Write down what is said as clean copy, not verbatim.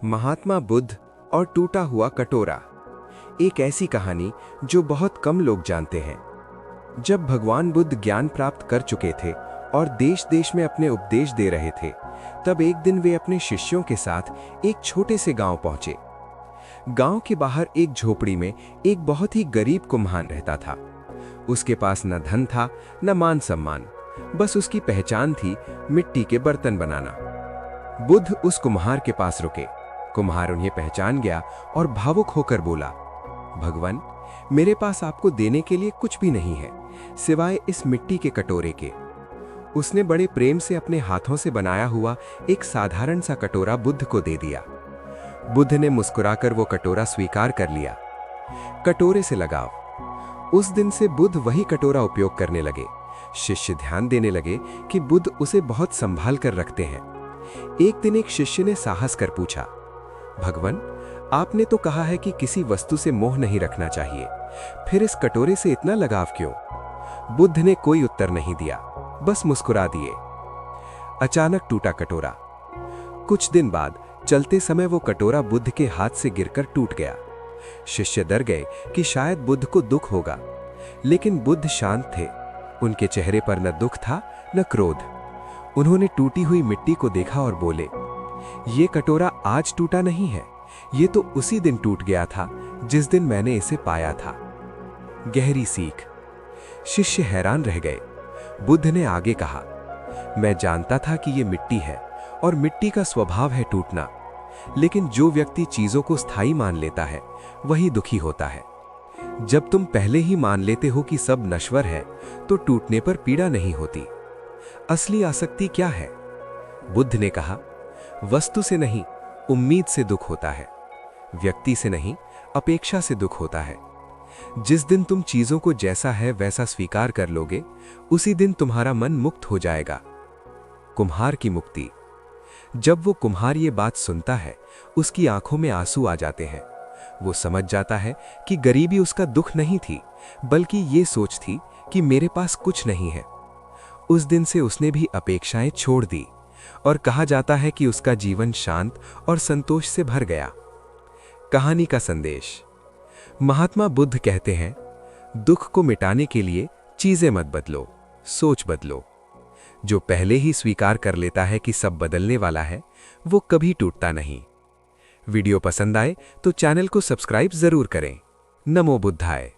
महात्मा बुद्ध और टूटा हुआ कटोरा। एक ऐसी कहानी जो बहुत कम लोग जानते हैं। जब भगवान बुद्ध ज्ञान प्राप्त कर चुके थे और देश देश में अपने उपदेश दे रहे थे, तब एक दिन वे अपने शिष्यों के साथ एक छोटे से गांव पहुंचे। गांव के बाहर एक झोपड़ी में एक बहुत ही गरीब कुम्हार रहता था। उसके पास न धन था न मान सम्मान, बस उसकी पहचान थी मिट्टी के बर्तन बनाना। बुद्ध उस कुम्हार के पास रुके। कुम्हार उन्हें पहचान गया और भावुक होकर बोला, भगवान, मेरे पास आपको देने के लिए कुछ भी नहीं है सिवाय इस मिट्टी के कटोरे के। उसने बड़े प्रेम से अपने हाथों से बनाया हुआ एक साधारण सा कटोरा बुद्ध को दे दिया। बुद्ध ने मुस्कुराकर वो कटोरा स्वीकार कर लिया। कटोरे से लगाव। उस दिन से बुद्ध वही कटोरा उपयोग करने लगे। शिष्य ध्यान देने लगे कि बुद्ध उसे बहुत संभाल कर रखते हैं। एक दिन एक शिष्य ने साहस कर पूछा, भगवान, आपने तो कहा है कि किसी वस्तु से मोह नहीं रखना चाहिए, फिर इस कटोरे से इतना लगाव क्यों? बुद्ध ने कोई उत्तर नहीं दिया, बस मुस्कुरा दिए। अचानक टूटा कटोरा। कुछ दिन बाद चलते समय वो कटोरा बुद्ध के हाथ से गिरकर टूट गया। शिष्य डर गए कि शायद बुद्ध को दुख होगा, लेकिन बुद्ध शांत थे। उनके चेहरे पर न दुख था न क्रोध। उन्होंने टूटी हुई मिट्टी को देखा और बोले, ये कटोरा आज टूटा नहीं है, ये तो उसी दिन टूट गया था जिस दिन मैंने इसे पाया था। गहरी सीख। शिष्य हैरान रह गए। बुद्ध ने आगे कहा, मैं जानता था कि ये मिट्टी है और मिट्टी का स्वभाव है टूटना, लेकिन जो व्यक्ति चीजों को स्थायी मान लेता है वही दुखी होता है। जब तुम पहले ही मान लेते हो कि सब नश्वर है, तो टूटने पर पीड़ा नहीं होती। असली आसक्ति क्या है? बुद्ध ने कहा, वस्तु से नहीं, उम्मीद से दुख होता है। व्यक्ति से नहीं, अपेक्षा से दुख होता है। जिस दिन तुम चीजों को जैसा है वैसा स्वीकार कर लोगे, उसी दिन तुम्हारा मन मुक्त हो जाएगा। कुम्हार की मुक्ति। जब वो कुम्हार ये बात सुनता है, उसकी आंखों में आंसू आ जाते हैं। वो समझ जाता है कि गरीबी उसका दुख नहीं थी, बल्कि ये सोच थी कि मेरे पास कुछ नहीं है। उस दिन से उसने भी अपेक्षाएं छोड़ दी और कहा जाता है कि उसका जीवन शांत और संतोष से भर गया। कहानी का संदेश। महात्मा बुद्ध कहते हैं, दुख को मिटाने के लिए चीजें मत बदलो, सोच बदलो। जो पहले ही स्वीकार कर लेता है कि सब बदलने वाला है, वो कभी टूटता नहीं। वीडियो पसंद आए तो चैनल को सब्सक्राइब जरूर करें। नमो बुद्धाय।